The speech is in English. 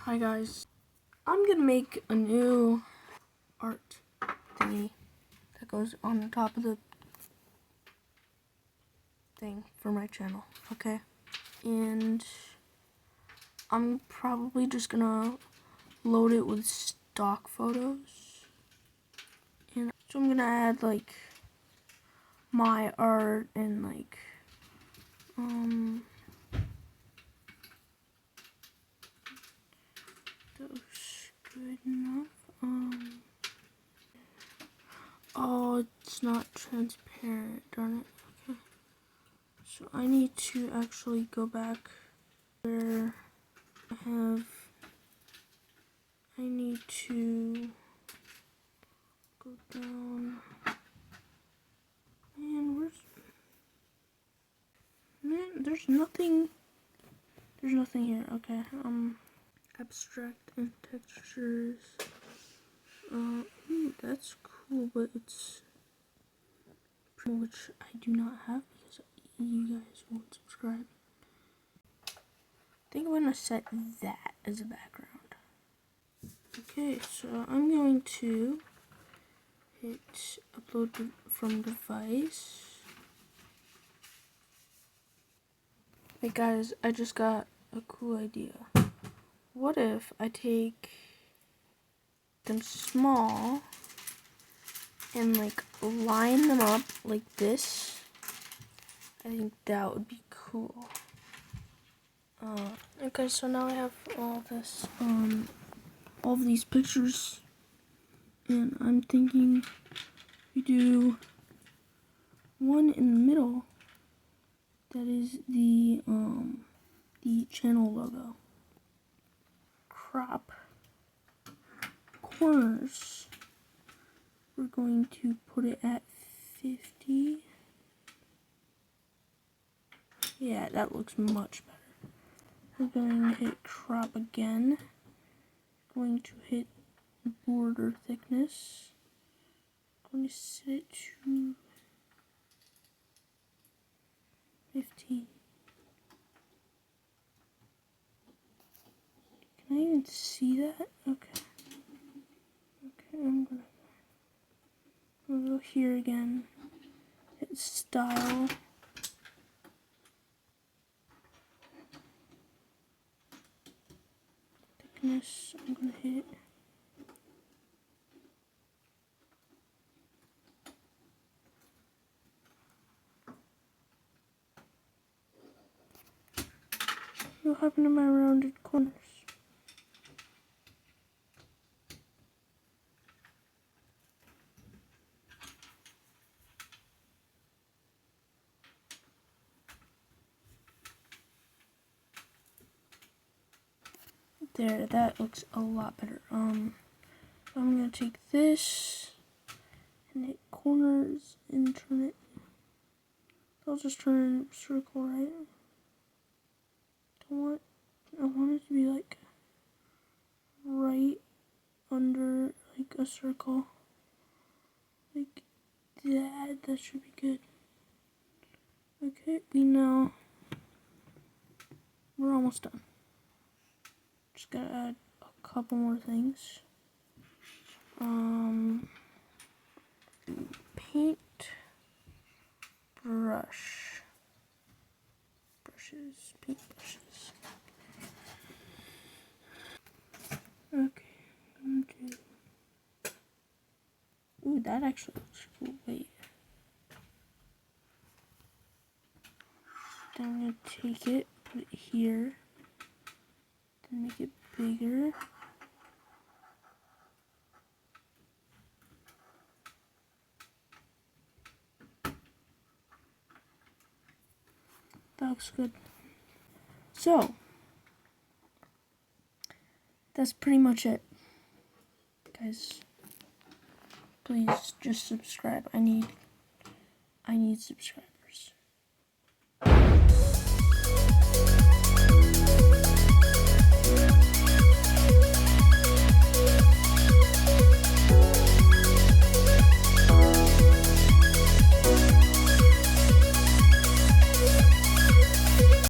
Hi guys, I'm gonna make a new art thingy that goes on the top of the thing for my channel, okay? And I'm probably just gonna load it with stock photos. And so I'm gonna add like my art and like those good enough. Oh, it's not transparent, darn it. Okay. So I need to actually go back where I need to go down. Man, there's nothing here. Okay, abstract and textures. Ooh, that's cool, but it's which I do not have because you guys won't subscribe. I think I'm gonna set that as a background. Okay, so I'm going to hit upload from device. Hey guys, I just got a cool idea. What if I take them small and like line them up like this? I think that would be cool. Okay, so now I have all this, all of these pictures, and I'm thinking we do one in the middle that is the channel logo. Crop corners. We're going to put it at 50. Yeah, that looks much better. We're going to hit crop again. Going to hit border thickness. Going to set it to 15. Can I even see that? Okay. Okay, I'm gonna go here again. Hit style. Thickness, I'm gonna hit. What happened to my rounded corners? There, that looks a lot better. I'm gonna take this and hit corners and turn it. I'll just turn it circle, right? I want it to be like right under like a circle. Like that. That should be good. Okay, we're almost done. Just gotta add a couple more things. Paint brush. Paint brushes. Okay, I'm gonna do. Ooh, that actually looks cool. Wait. Then I'm gonna take it, put it here, then make it bigger. That looks good. So, that's pretty much it. Guys, please just subscribe. I need subscribers.